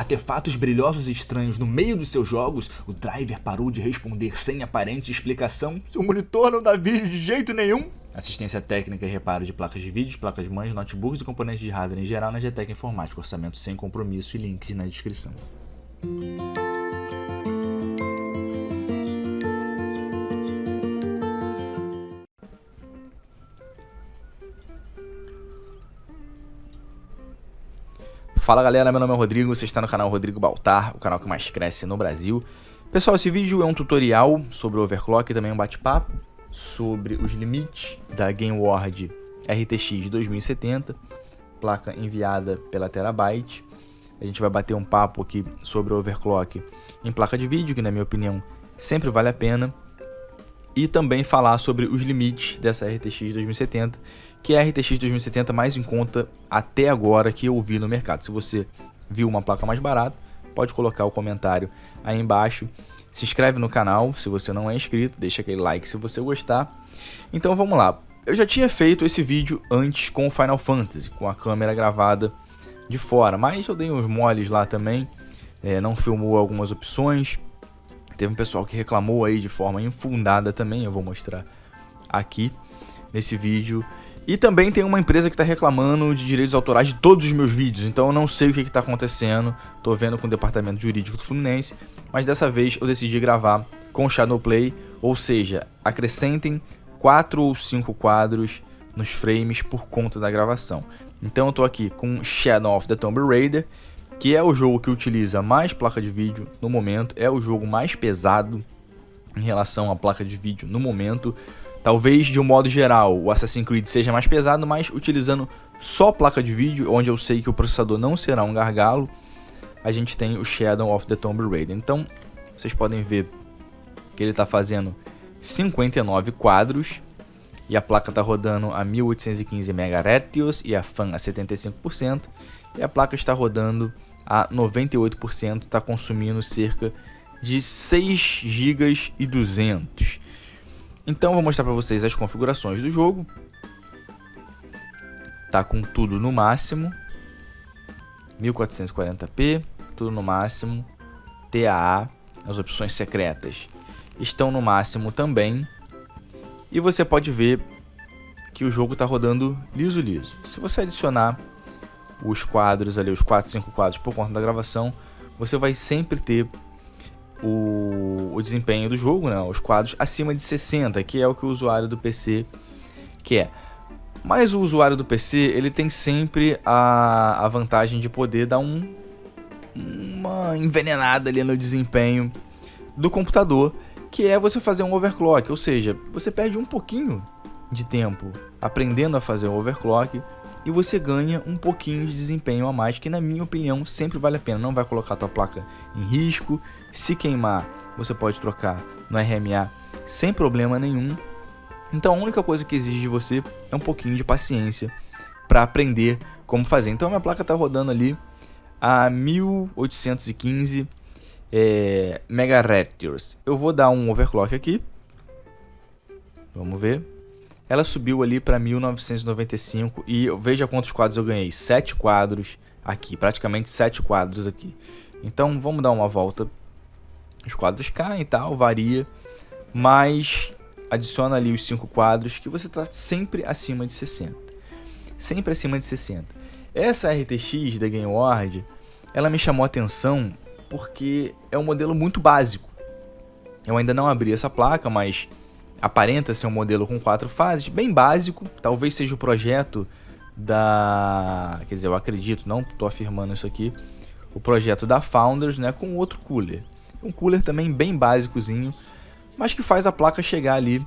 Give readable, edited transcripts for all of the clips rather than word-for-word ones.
artefatos brilhosos e estranhos no meio dos seus jogos, o driver parou de responder sem aparente explicação. Seu monitor não dá vídeo de jeito nenhum. Assistência técnica e reparo de placas de vídeo, placas-mães, notebooks e componentes de hardware em geral na GTEC Informática. Orçamento sem compromisso e links na descrição. Fala galera, meu nome é Rodrigo, você está no canal Rodrigo Baltar, o canal que mais cresce no Brasil. Pessoal, esse vídeo é um tutorial sobre o overclock e também um bate-papo sobre os limites da GameWard RTX 2070, placa enviada pela Terabyte. A gente vai bater um papo aqui sobre o overclock em placa de vídeo, que na minha opinião sempre vale a pena, e também falar sobre os limites dessa RTX 2070, que é a RTX 2070 mais em conta até agora que eu vi no mercado. Se você viu uma placa mais barata, pode colocar o comentário aí embaixo. Se inscreve no canal se você não é inscrito, deixa aquele like se você gostar. Então vamos lá. Eu já tinha feito esse vídeo antes com o Final Fantasy, com a câmera gravada de fora, mas eu dei uns moles lá também, não filmou algumas opções. Teve um pessoal que reclamou aí de forma infundada também, eu vou mostrar aqui nesse vídeo. E também tem uma empresa que está reclamando de direitos autorais de todos os meus vídeos, então eu não sei o que está acontecendo, estou vendo com o departamento jurídico do Fluminense, mas dessa vez eu decidi gravar com Shadowplay, ou seja, acrescentem 4 ou 5 quadros nos frames por conta da gravação. Então eu estou aqui com Shadow of the Tomb Raider, que é o jogo que utiliza mais placa de vídeo no momento, é o jogo mais pesado em relação à placa de vídeo no momento. Talvez de um modo geral o Assassin's Creed seja mais pesado, mas utilizando só placa de vídeo, onde eu sei que o processador não será um gargalo, a gente tem o Shadow of the Tomb Raider. Então vocês podem ver que ele está fazendo 59 quadros e a placa está rodando a 1815 MHz e a fan a 75%, e a placa está rodando a 98%, está consumindo cerca de 6 GB e 200. Então vou mostrar para vocês as configurações do jogo. Tá com tudo no máximo, 1440p, tudo no máximo. TAA, as opções secretas estão no máximo também. E você pode ver que o jogo está rodando liso. Se você adicionar os quadros ali, os 4, 5 quadros por conta da gravação, você vai sempre ter o desempenho do jogo, né? Os quadros acima de 60, que é o que o usuário do PC quer. Mas o usuário do PC, ele tem sempre a vantagem de poder dar uma envenenada ali no desempenho do computador, que é você fazer um overclock, ou seja, você perde um pouquinho de tempo aprendendo a fazer o overclock e você ganha um pouquinho de desempenho a mais, que na minha opinião sempre vale a pena. Não vai colocar a tua placa em risco. Se queimar, você pode trocar no RMA sem problema nenhum. Então a única coisa que exige de você é um pouquinho de paciência para aprender como fazer. Então a minha placa está rodando ali a 1815 MHz. Eu vou dar um overclock aqui. Vamos ver. Ela subiu ali para 1995 e veja quantos quadros eu ganhei. 7 quadros aqui, praticamente 7 quadros aqui. Então vamos dar uma volta. Os quadros caem e tal, varia, mas adiciona ali os 5 quadros que você está sempre acima de 60. Sempre acima de 60. Essa RTX da GameWard, ela me chamou a atenção porque é um modelo muito básico. Eu ainda não abri essa placa, mas aparenta ser um modelo com 4 fases, bem básico. Talvez seja o projeto da... Quer dizer, eu acredito, não estou afirmando isso aqui. O projeto da Founders, né, com outro cooler. Um cooler também bem básicozinho, mas que faz a placa chegar ali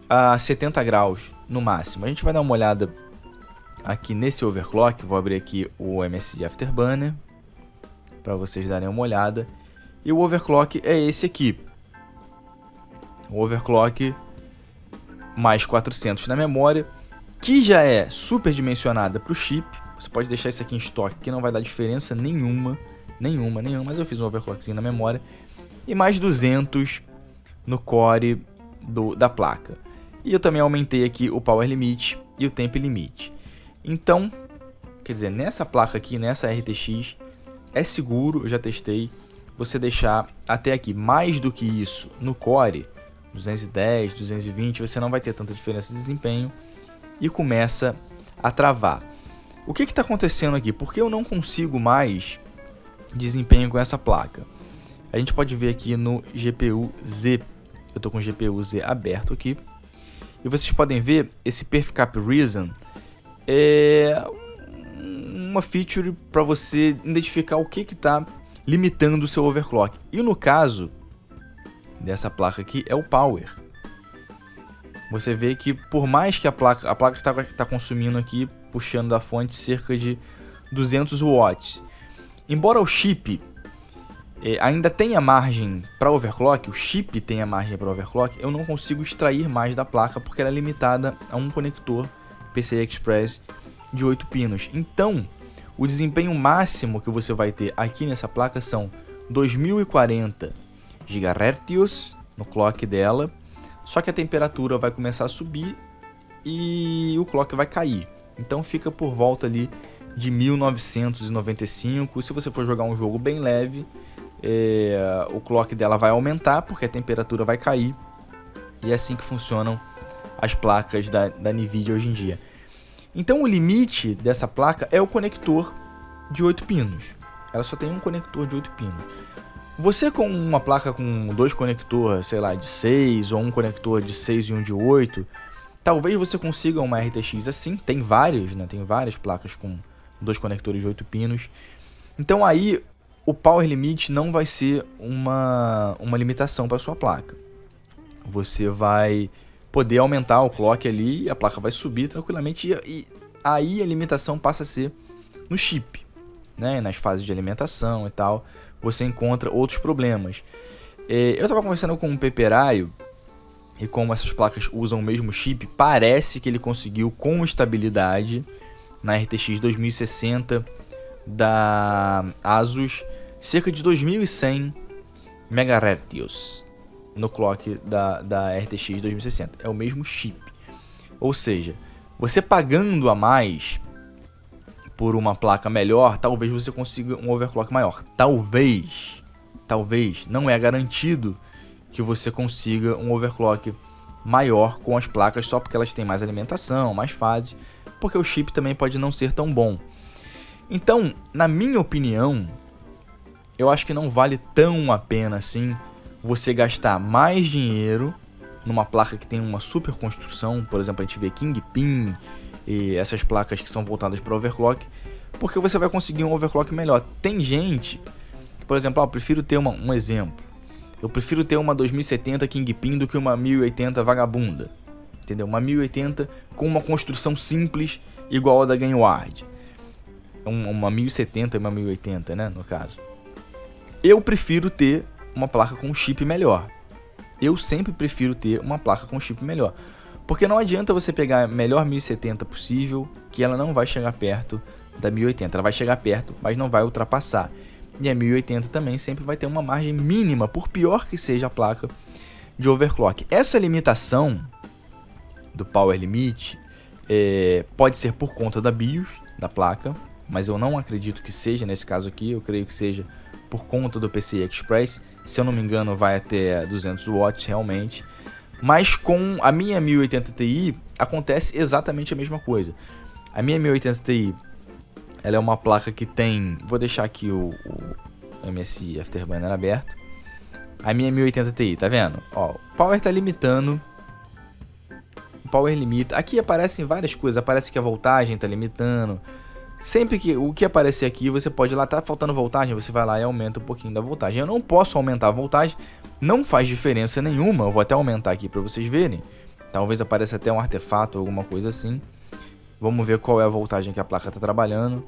a 70 graus no máximo. A gente vai dar uma olhada aqui nesse overclock. Vou abrir aqui o MSI Afterburner para vocês darem uma olhada. E o overclock é esse aqui. O overclock mais 400 na memória, que já é super dimensionada para o chip. Você pode deixar isso aqui em estoque, que não vai dar diferença nenhuma, mas eu fiz um overclockzinho na memória. E mais 200 no core da placa. E eu também aumentei aqui o Power Limit e o Temp Limit. Então, quer dizer, nessa placa aqui, nessa RTX, é seguro, eu já testei, você deixar até aqui. Mais do que isso, no Core, 210, 220, você não vai ter tanta diferença de desempenho e começa a travar. O que está acontecendo aqui? Por que eu não consigo mais desempenho com essa placa? A gente pode ver aqui no GPU-Z. Eu estou com o GPU-Z aberto aqui. E vocês podem ver, esse Perfcap Reason é uma feature para você identificar o que está limitando o seu overclock. E no caso dessa placa aqui é o Power. Você vê que por mais que a placa está consumindo aqui, puxando da fonte, cerca de 200 watts. Embora o chip ainda tenha margem para overclock, o chip tenha margem para overclock, eu não consigo extrair mais da placa porque ela é limitada a um conector PCI Express de 8 pinos. Então, o desempenho máximo que você vai ter aqui nessa placa são 2040 GHz no clock dela, só que a temperatura vai começar a subir e o clock vai cair. Então fica por volta ali de 1995. Se você for jogar um jogo bem leve, o clock dela vai aumentar porque a temperatura vai cair. E é assim que funcionam as placas da NVIDIA hoje em dia. Então o limite dessa placa é o conector de 8 pinos. Ela só tem um conector de 8 pinos. Você com uma placa com 2 conectores, sei lá, de 6 ou um conector de 6 e um de 8, talvez você consiga uma RTX assim. Tem várias, né? Tem várias placas com 2 conectores de 8 pinos. Então aí o Power Limit não vai ser uma limitação para sua placa. Você vai poder aumentar o clock ali e a placa vai subir tranquilamente. E aí a limitação passa a ser no chip, né? Nas fases de alimentação e tal, você encontra outros problemas. Eu estava conversando com um peperaio e como essas placas usam o mesmo chip, parece que ele conseguiu com estabilidade na RTX 2060 da Asus cerca de 2100 MHz no clock da RTX 2060. É o mesmo chip. Ou seja, você pagando a mais por uma placa melhor, talvez você consiga um overclock maior. Talvez, não é garantido que você consiga um overclock maior com as placas só porque elas têm mais alimentação, mais fases, porque o chip também pode não ser tão bom. Então, na minha opinião, eu acho que não vale tão a pena assim você gastar mais dinheiro numa placa que tem uma super construção. Por exemplo, a gente vê Kingpin e essas placas que são voltadas para overclock, porque você vai conseguir um overclock melhor. Tem gente que, por exemplo, eu prefiro ter um exemplo. Eu prefiro ter uma 2070 Kingpin do que uma 1080 vagabunda. Entendeu? Uma 1080 com uma construção simples igual a da Gainward. Uma 1070 e uma 1080, né, no caso. Eu prefiro ter uma placa com um chip melhor. Eu sempre prefiro ter uma placa com chip melhor. Porque não adianta você pegar a melhor 1070 possível, que ela não vai chegar perto da 1080. Ela vai chegar perto, mas não vai ultrapassar. E a 1080 também sempre vai ter uma margem mínima, por pior que seja a placa de overclock. Essa limitação do Power Limit pode ser por conta da BIOS da placa, mas eu não acredito que seja nesse caso aqui. Eu creio que seja por conta do PCI Express. Se eu não me engano, vai até 200 watts realmente. Mas com a minha 1080 Ti acontece exatamente a mesma coisa. A minha 1080 Ti, ela é uma placa que tem... Vou deixar aqui o MSI Afterburner aberto. A minha 1080 Ti, tá vendo? Ó, o Power tá limitando. O Power limita. Aqui aparecem várias coisas. Aparece que a voltagem tá limitando. Sempre que o que aparecer aqui, você pode ir lá, tá faltando voltagem, você vai lá e aumenta um pouquinho da voltagem. Eu não posso aumentar a voltagem, não faz diferença nenhuma. Eu vou até aumentar aqui para vocês verem. Talvez apareça até um artefato ou alguma coisa assim. Vamos ver qual é a voltagem que a placa está trabalhando.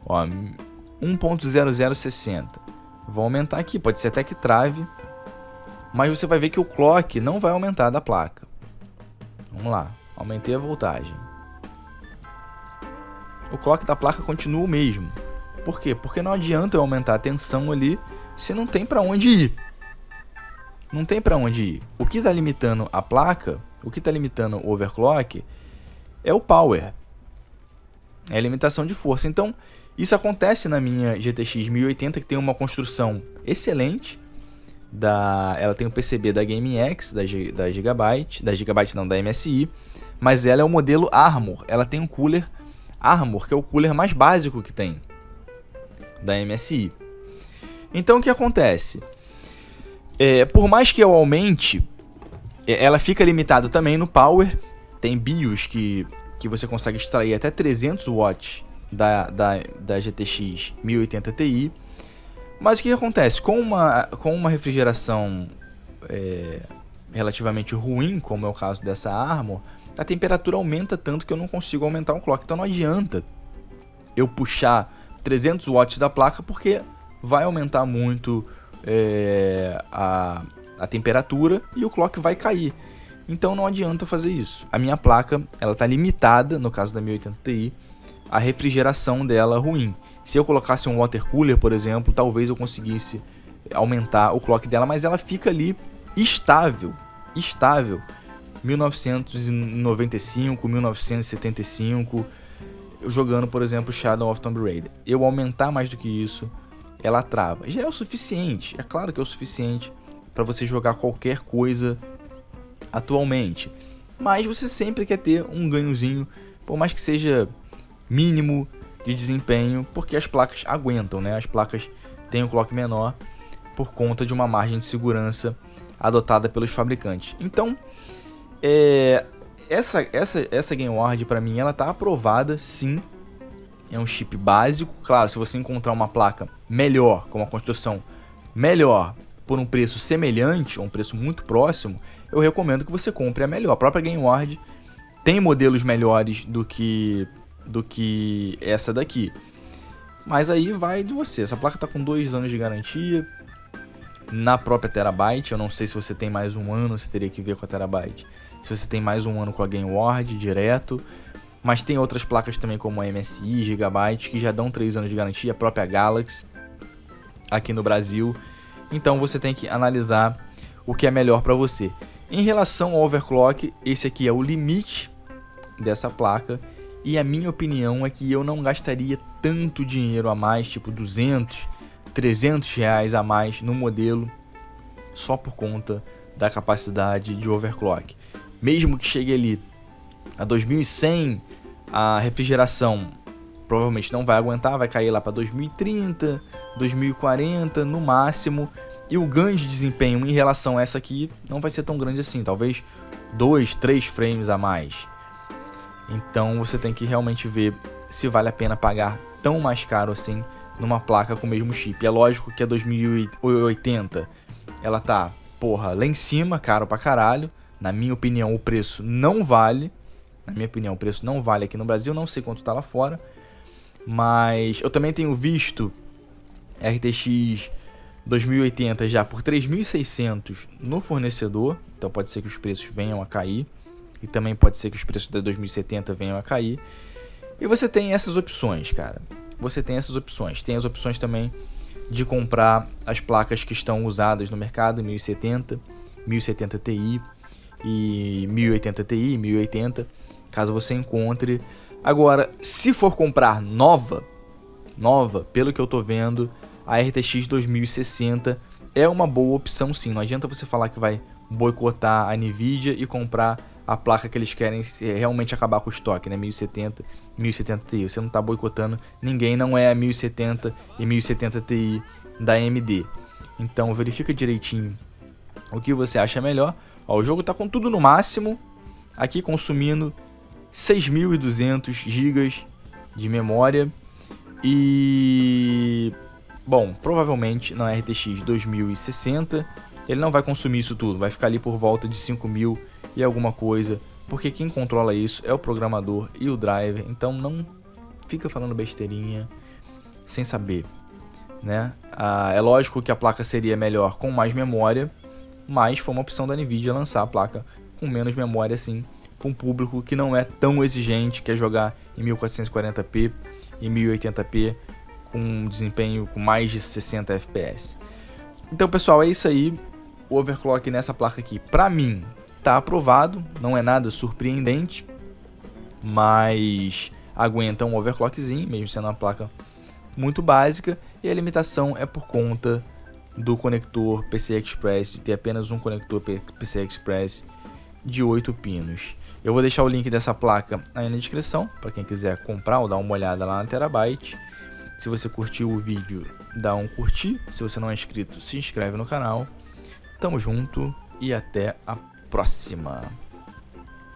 Ó, 1.0060. Vou aumentar aqui, pode ser até que trave. Mas você vai ver que o clock não vai aumentar da placa. Vamos lá, aumentei a voltagem. O clock da placa continua o mesmo. Por quê? Porque não adianta eu aumentar a tensão ali se não tem para onde ir. Não tem para onde ir. O que está limitando a placa, o que está limitando o overclock, é o power. É a limitação de força. Então, Isso acontece na minha GTX 1080, que tem uma construção excelente. Ela tem o PCB da GameX, da Gigabyte, da MSI, mas ela é o modelo Armor. Ela tem um cooler Armor, que é o cooler mais básico que tem da MSI. Então o que acontece? Por mais que eu aumente, ela fica limitada também no power. Tem BIOS que você consegue extrair até 300 watts da GTX 1080 Ti. Mas o que acontece? Com uma refrigeração relativamente ruim, como é o caso dessa Armor, a temperatura aumenta tanto que eu não consigo aumentar o clock. Então não adianta eu puxar 300 watts da placa, porque vai aumentar muito a temperatura e o clock vai cair. Então não adianta fazer isso. A minha placa está limitada, no caso da 1080 Ti, a refrigeração dela ruim. Se eu colocasse um water cooler, por exemplo, talvez eu conseguisse aumentar o clock dela, mas ela fica ali estável. 1995, 1975, jogando, por exemplo, Shadow of Tomb Raider. Eu aumentar mais do que isso, ela trava. Já é o suficiente, é claro que é o suficiente para você jogar qualquer coisa atualmente. Mas você sempre quer ter um ganhozinho, por mais que seja mínimo, de desempenho, porque as placas aguentam, né? As placas têm um clock menor por conta de uma margem de segurança adotada pelos fabricantes. Então, essa GameWard para mim ela tá aprovada, sim. É um chip básico. Claro, se você encontrar uma placa melhor, com uma construção melhor, por um preço semelhante ou um preço muito próximo, eu recomendo que você compre a melhor. A própria GameWard tem modelos melhores do que essa daqui. Mas aí vai de você. Essa placa tá com 2 anos de garantia na própria Terabyte. Eu não sei se você tem mais um ano, você teria que ver com a Terabyte. Se você tem mais um ano com a GameWard direto. Mas tem outras placas também como a MSI, Gigabyte, que já dão 3 anos de garantia. A própria Galaxy aqui no Brasil. Então você tem que analisar o que é melhor para você. Em relação ao overclock, esse aqui é o limite dessa placa. E a minha opinião é que eu não gastaria tanto dinheiro a mais, tipo 200, 300 reais a mais no modelo, só por conta da capacidade de overclock. Mesmo que chegue ali a 2100, a refrigeração provavelmente não vai aguentar, vai cair lá para 2030, 2040 no máximo. E o ganho de desempenho em relação a essa aqui não vai ser tão grande assim, talvez 2, 3 frames a mais. Então você tem que realmente ver se vale a pena pagar tão mais caro assim numa placa com o mesmo chip. É lógico que a 2080 ela tá, lá em cima, caro pra caralho. Na minha opinião, o preço não vale. Aqui no Brasil, não sei quanto tá lá fora. Mas eu também tenho visto RTX 2080 já por 3.600 no fornecedor. Então pode ser que os preços venham a cair. E também pode ser que os preços da 2070 venham a cair. E você tem essas opções, cara. Tem as opções também de comprar as placas que estão usadas no mercado, 1070, 1070 Ti e 1080 Ti, 1080, caso você encontre. Agora, se for comprar nova, pelo que eu tô vendo, a RTX 2060 é uma boa opção sim. Não adianta você falar que vai boicotar a Nvidia e comprar a placa que eles querem realmente acabar com o estoque, né? 1070, 1070 Ti. Você não está boicotando ninguém, não é a 1070 e 1070 Ti da AMD. Então verifica direitinho o que você acha melhor. Ó, o jogo está com tudo no máximo, aqui consumindo 6.200 GB de memória. E bom, provavelmente na RTX 2060 ele não vai consumir isso tudo, vai ficar ali por volta de 5.000 e alguma coisa, porque quem controla isso é o programador e o driver. Então não fica falando besteirinha sem saber, né? É lógico que a placa seria melhor com mais memória, mas foi uma opção da Nvidia lançar a placa com menos memória assim, para um público que não é tão exigente, quer jogar em 1440p e 1080p com um desempenho com mais de 60 fps. Então pessoal, é isso aí. O overclock nessa placa aqui, pra mim, tá aprovado, não é nada surpreendente, mas aguenta um overclockzinho, mesmo sendo uma placa muito básica, e a limitação é por conta do conector PCI Express, de ter apenas um conector PCI Express de 8 pinos. Eu vou deixar o link dessa placa aí na descrição, para quem quiser comprar ou dar uma olhada lá na Terabyte. Se você curtiu o vídeo, dá um curtir. Se você não é inscrito, se inscreve no canal. Tamo junto e até a próxima.